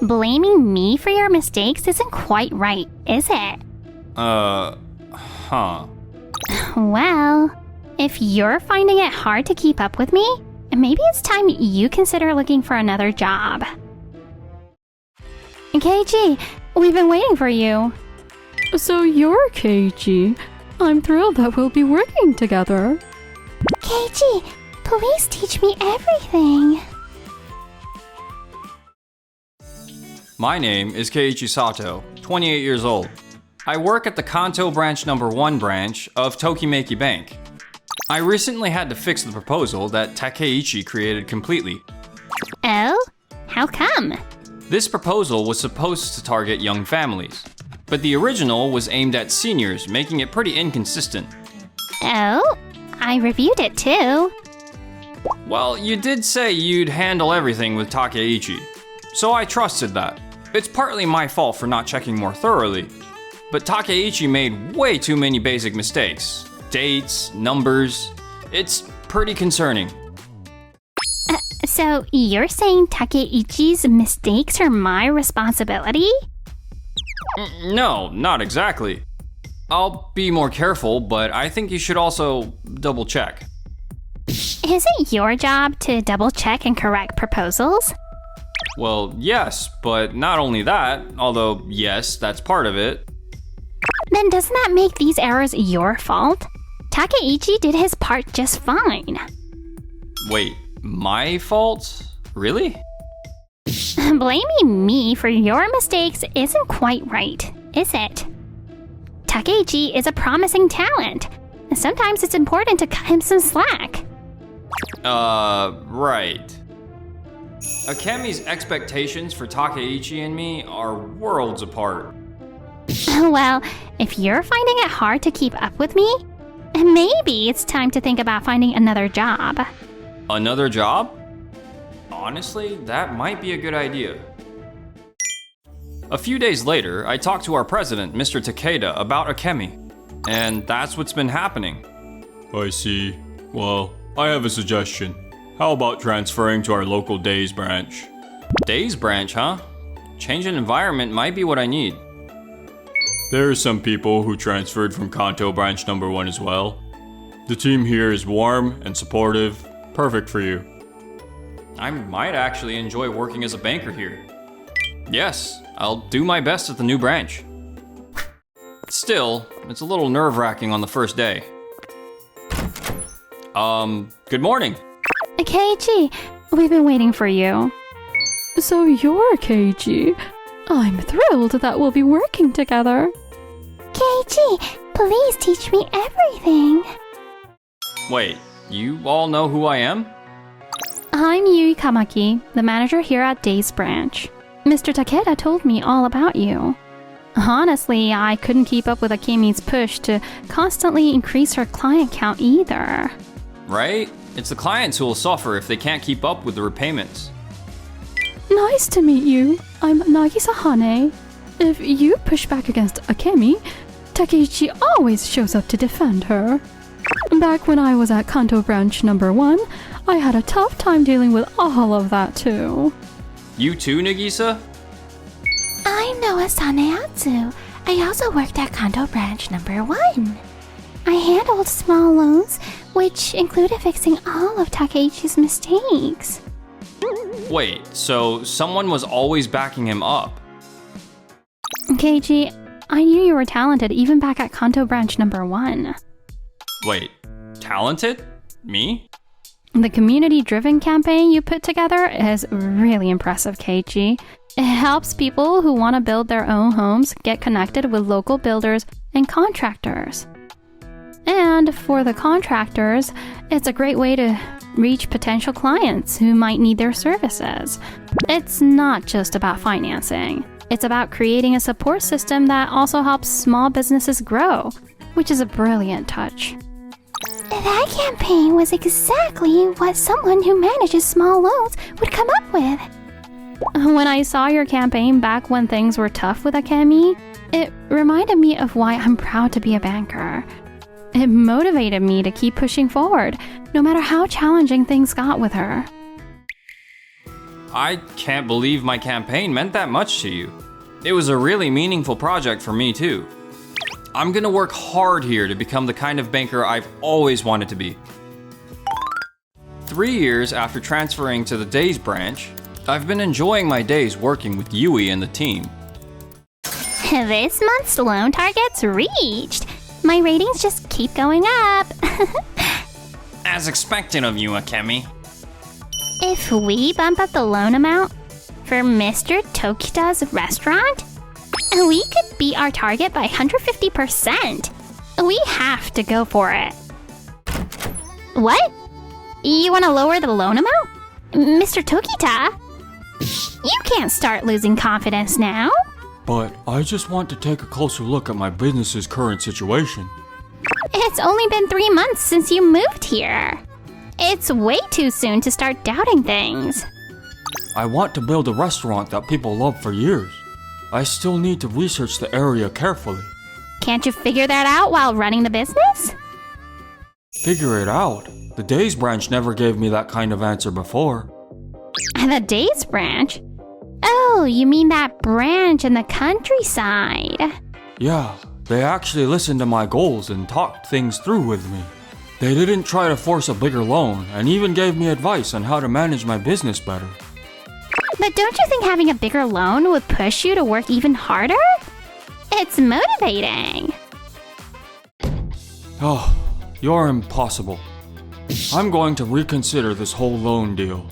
Blaming me for your mistakes isn't quite right, is it? Huh. Well, if you're finding it hard to keep up with me, maybe it's time you consider looking for another job. Keiji, we've been waiting for you. So you're Keiji. I'm thrilled that we'll be working together. Keiji, please teach me everything. My name is Keiichi Sato, 28 years old. I work at the Kanto branch number 1 branch of Tokimeki Bank. I recently had to fix the proposal that Takeichi created completely. Oh? How come? This proposal was supposed to target young families, but the original was aimed at seniors, making it pretty inconsistent. Oh? I reviewed it too. Well, you did say you'd handle everything with Takeichi, so I trusted that. It's partly my fault for not checking more thoroughly, but Takeichi made way too many basic mistakes. Dates, numbers, it's pretty concerning. So you're saying Takeichi's mistakes are my responsibility? No, not exactly. I'll be more careful, but I think you should also double check. Is it your job to double check and correct proposals? Well, yes, but not only that, although yes, that's part of it. Then doesn't that make these errors your fault? Takeichi did his part just fine. Wait, my fault? Really? Blaming me for your mistakes isn't quite right, is it? Takeichi is a promising talent. Sometimes it's important to cut him some slack. Right. Akemi's expectations for Takeichi and me are worlds apart. Well, if you're finding it hard to keep up with me, maybe it's time to think about finding another job. Another job? Honestly, that might be a good idea. A few days later, I talked to our president, Mr. Takeda, about Akemi, and that's what's been happening. I see. Well, I have a suggestion. How about transferring to our local Days branch? Days branch, huh? Change in environment might be what I need. There are some people who transferred from Kanto branch number 1 as well. The team here is warm and supportive, perfect for you. I might actually enjoy working as a banker here. Yes, I'll do my best at the new branch. Still, it's a little nerve-wracking on the first day. Good morning. Keiichi, we've been waiting for you. So you're Keiji. I'm thrilled that we'll be working together. Keiichi, please teach me everything. Wait, you all know who I am? I'm Yui Kamaki, the manager here at Days Branch. Mr. Takeda told me all about you. Honestly, I couldn't keep up with Akemi's push to constantly increase her client count either. Right? It's the clients who will suffer if they can't keep up with the repayments. Nice to meet you. I'm Nagisa Hane. If you push back against Akemi, Takeichi always shows up to defend her. Back when I was at Kanto branch number 1, I had a tough time dealing with all of that too. You too, Nagisa? I'm Noa Saneatsu. I also worked at Kanto branch number 1. I handled small loans, which included fixing all of Takeichi's mistakes. Wait, so someone was always backing him up? Keiji, I knew you were talented even back at Kanto branch number 1. Wait, talented? Me? The community-driven campaign you put together is really impressive, Keiji. It helps people who want to build their own homes get connected with local builders and contractors. And for the contractors, it's a great way to reach potential clients who might need their services. It's not just about financing. It's about creating a support system that also helps small businesses grow, which is a brilliant touch. That campaign was exactly what someone who manages small loans would come up with. When I saw your campaign back when things were tough with Akemi, it reminded me of why I'm proud to be a banker. It motivated me to keep pushing forward, no matter how challenging things got with her. I can't believe my campaign meant that much to you. It was a really meaningful project for me too. I'm gonna work hard here to become the kind of banker I've always wanted to be. 3 years after transferring to the Days branch, I've been enjoying my days working with Yui and the team. This month's loan target's reached. My ratings just keep going up. As expected of you, Akemi. If we bump up the loan amount for Mr. Tokita's restaurant, we could beat our target by 150%. We have to go for it. What? You want to lower the loan amount? Mr. Tokita? You can't start losing confidence now. But I just want to take a closer look at my business's current situation. It's only been 3 months since you moved here. It's way too soon to start doubting things. I want to build a restaurant that people love for years. I still need to research the area carefully. Can't you figure that out while running the business? Figure it out? The Days branch never gave me that kind of answer before. The Days branch? Oh, you mean that branch in the countryside? Yeah, they actually listened to my goals and talked things through with me. They didn't try to force a bigger loan and even gave me advice on how to manage my business better. But don't you think having a bigger loan would push you to work even harder? It's motivating. Oh, you're impossible. I'm going to reconsider this whole loan deal.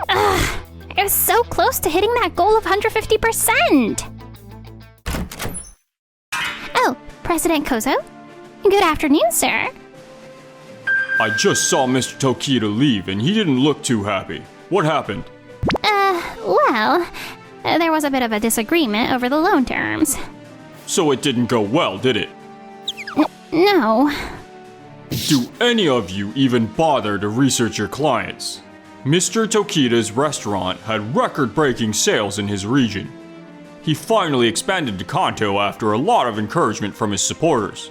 I was so close to hitting that goal of 150%. Oh, President Kozo? Good afternoon, sir. I just saw Mr. Tokita leave and he didn't look too happy. What happened? Well, there was a bit of a disagreement over the loan terms. So it didn't go well, did it? No. Do any of you even bother to research your clients? Mr. Tokita's restaurant had record-breaking sales in his region. He finally expanded to Kanto after a lot of encouragement from his supporters.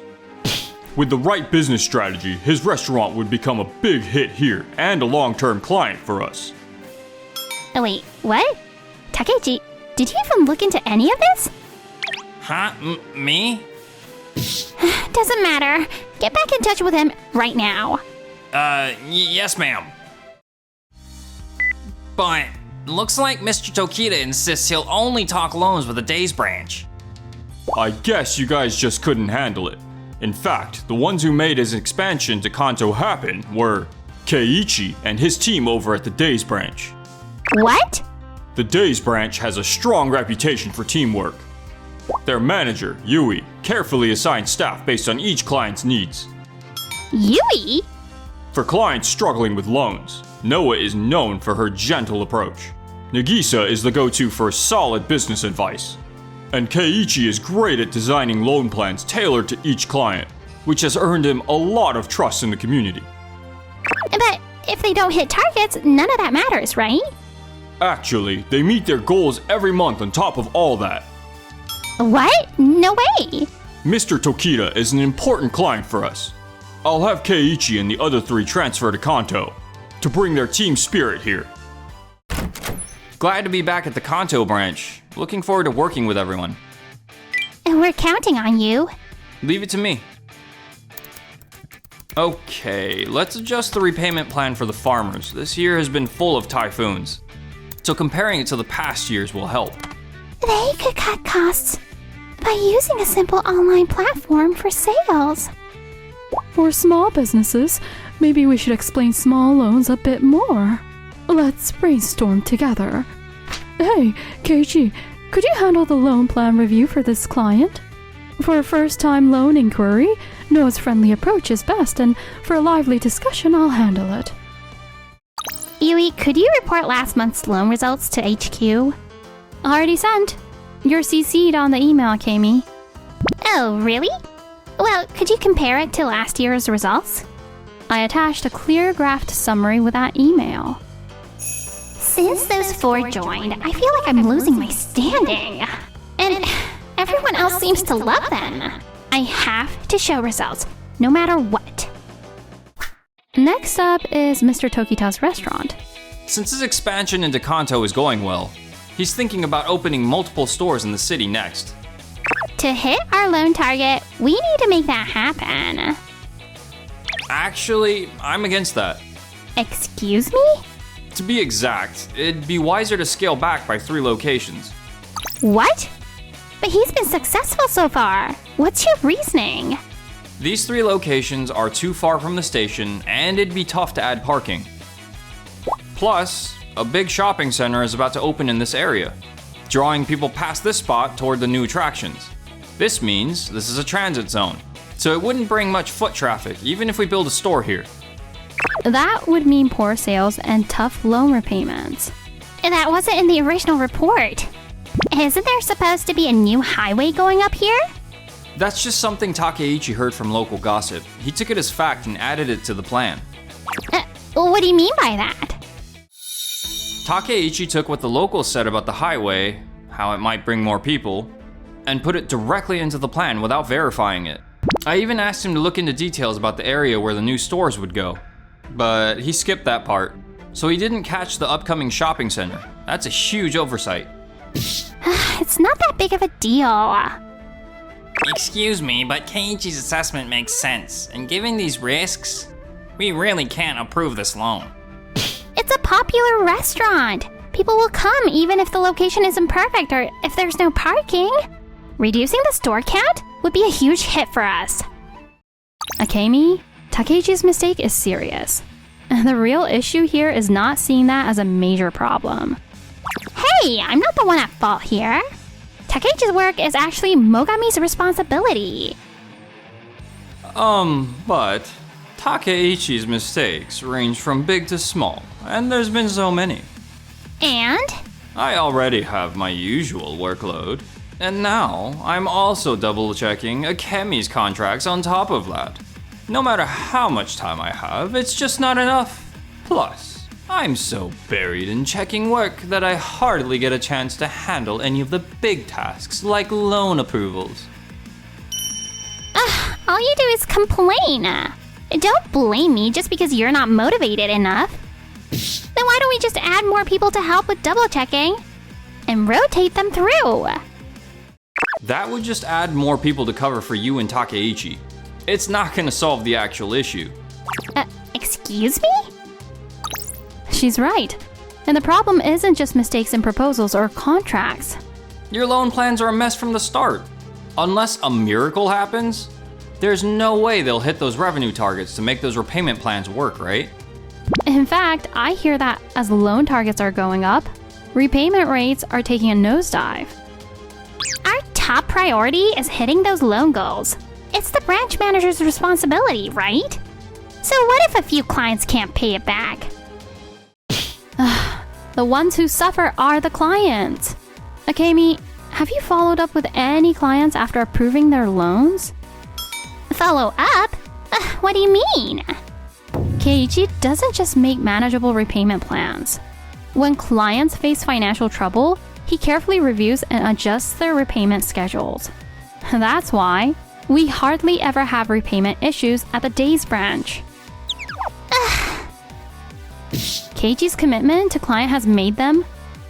With the right business strategy, his restaurant would become a big hit here and a long-term client for us. Oh, wait, what? Takeichi, did you even look into any of this? Huh? Me? Doesn't matter. Get back in touch with him right now. Yes, ma'am. But looks like Mr. Tokita insists he'll only talk loans with the Days branch. I guess you guys just couldn't handle it. In fact, the ones who made his expansion to Kanto happen were Keiichi and his team over at the Days branch. What? The Days branch has a strong reputation for teamwork. Their manager, Yui, carefully assigns staff based on each client's needs. Yui? For clients struggling with loans, Noah is known for her gentle approach. Nagisa is the go-to for solid business advice. And Keiichi is great at designing loan plans tailored to each client, which has earned him a lot of trust in the community. But if they don't hit targets, none of that matters, right? Actually, they meet their goals every month on top of all that. What? No way! Mr. Tokita is an important client for us. I'll have Keiichi and the other 3 transfer to Kanto to bring their team spirit here. Glad to be back at the Kanto branch. Looking forward to working with everyone. We're counting on you. Leave it to me. Okay, let's adjust the repayment plan for the farmers. This year has been full of typhoons, so comparing it to the past years will help. They could cut costs by using a simple online platform for sales. For small businesses, maybe we should explain small loans a bit more. Let's brainstorm together. Hey, Keiichi, could you handle the loan plan review for this client? For a first-time loan inquiry, Noah's friendly approach is best, and for a lively discussion, I'll handle it. Yui, could you report last month's loan results to HQ? Already sent. You're CC'd on the email, Kami. Oh, really? Well, could you compare it to last year's results? I attached a clear graphed summary with that email. Since those 4 joined, I feel like I'm losing my standing. And everyone else seems to love them. I have to show results, no matter what. Next up is Mr. Tokita's restaurant. Since his expansion into Kanto is going well, he's thinking about opening multiple stores in the city next. To hit our loan target, we need to make that happen. Actually, I'm against that. Excuse me? To be exact, it'd be wiser to scale back by 3 locations. What? But he's been successful so far. What's your reasoning? These 3 locations are too far from the station, and it'd be tough to add parking. Plus, a big shopping center is about to open in this area, drawing people past this spot toward the new attractions. This means this is a transit zone, so it wouldn't bring much foot traffic even if we build a store here. That would mean poor sales and tough loan repayments. That wasn't in the original report. Isn't there supposed to be a new highway going up here? That's just something Takeichi heard from local gossip. He took it as fact and added it to the plan. What do you mean by that? Takeichi took what the locals said about the highway, how it might bring more people, and put it directly into the plan without verifying it. I even asked him to look into details about the area where the new stores would go, but he skipped that part, so he didn't catch the upcoming shopping center. That's a huge oversight. It's not that big of a deal. Excuse me, but Keiichi's assessment makes sense, and given these risks, we really can't approve this loan. It's a popular restaurant. People will come even if the location isn't perfect or if there's no parking. Reducing the store count would be a huge hit for us. Akemi, Takeichi's mistake is serious. The real issue here is not seeing that as a major problem. Hey, I'm not the one at fault here. Takeichi's work is actually Mogami's responsibility. But Takeichi's mistakes range from big to small, and there's been so many. And? I already have my usual workload, and now I'm also double-checking Akemi's contracts on top of that. No matter how much time I have, it's just not enough. Plus, I'm so buried in checking work that I hardly get a chance to handle any of the big tasks like loan approvals. All you do is complain. Don't blame me just because you're not motivated enough. Then why don't we just add more people to help with double checking and rotate them through? That would just add more people to cover for you and Takeichi. It's not gonna solve the actual issue. Excuse me? She's right. And the problem isn't just mistakes in proposals or contracts. Your loan plans are a mess from the start. Unless a miracle happens, there's no way they'll hit those revenue targets to make those repayment plans work, right? In fact, I hear that as loan targets are going up, repayment rates are taking a nosedive. Our top priority is hitting those loan goals. It's the branch manager's responsibility, right? So what if a few clients can't pay it back? The ones who suffer are the clients. Akemi, have you followed up with any clients after approving their loans? Follow up? What do you mean? Keiichi doesn't just make manageable repayment plans. When clients face financial trouble, he carefully reviews and adjusts their repayment schedules. That's why we hardly ever have repayment issues at the Days branch. Keiichi's commitment to client has made them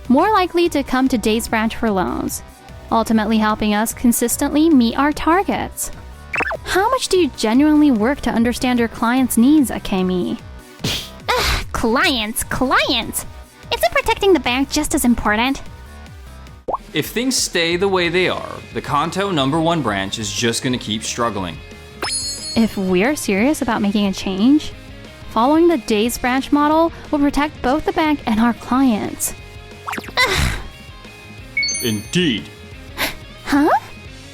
more likely to come to Days branch for loans, ultimately helping us consistently meet our targets. How much do you genuinely work to understand your clients' needs, Akemi? Clients. Isn't protecting the bank just as important? If things stay the way they are, the Kanto #1 branch is just gonna keep struggling. If we're serious about making a change, following the Days branch model will protect both the bank and our clients. Indeed. Huh?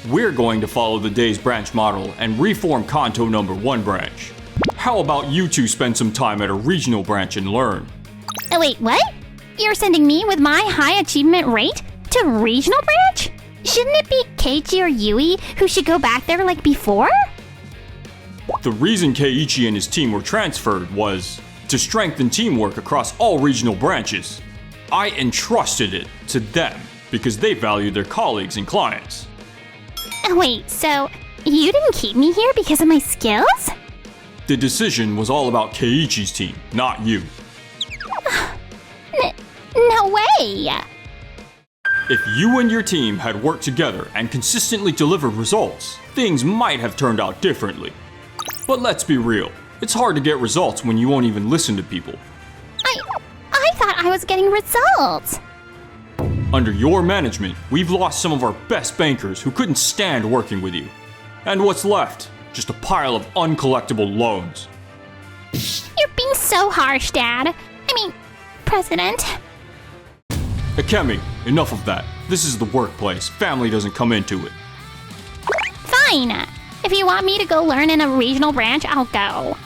We're going to follow the Days branch model and reform Kanto #1 branch. How about you two spend some time at a regional branch and learn? Wait, what? You're sending me with my high achievement rate to regional branch? Shouldn't it be Keiichi or Yui who should go back there like before? The reason Keiichi and his team were transferred was to strengthen teamwork across all regional branches. I entrusted it to them because they value their colleagues and clients. Wait, so you didn't keep me here because of my skills? The decision was all about Keiichi's team, not you. No way! If you and your team had worked together and consistently delivered results, things might have turned out differently. But let's be real, it's hard to get results when you won't even listen to people. I thought I was getting results. Under your management, we've lost some of our best bankers who couldn't stand working with you. And what's left? Just a pile of uncollectible loans. You're being so harsh, Dad. I mean, President. Akemi, enough of that. This is the workplace. Family doesn't come into it. Fine. If you want me to go learn in a regional branch, I'll go.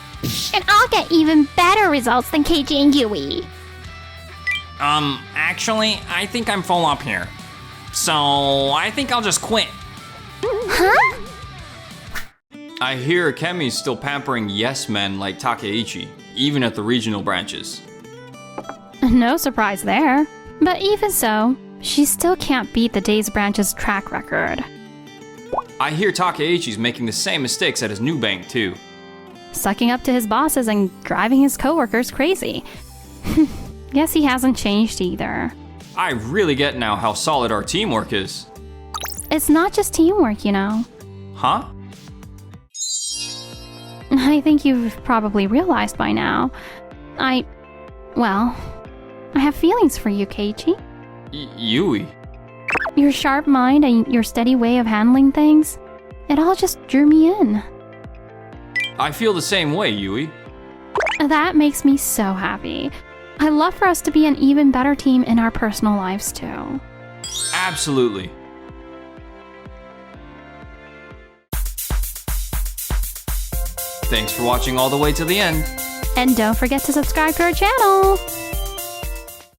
And I'll get even better results than Keiji and Yui. Actually, I think I'm full up here. So, I think I'll just quit. Huh? I hear Akemi's still pampering yes men like Takeichi, even at the regional branches. No surprise there. But even so, she still can't beat the Days Branch's track record. I hear Takeichi's making the same mistakes at his new bank too. Sucking up to his bosses and driving his coworkers crazy. Guess he hasn't changed either. I really get now how solid our teamwork is. It's not just teamwork, you know. Huh? I think you've probably realized by now. I have feelings for you, Keiji. Yui. Your sharp mind and your steady way of handling things, it all just drew me in. I feel the same way, Yui. That makes me so happy. I love for us to be an even better team in our personal lives too. Absolutely. Thanks for watching all the way to the end. And don't forget to subscribe to our channel!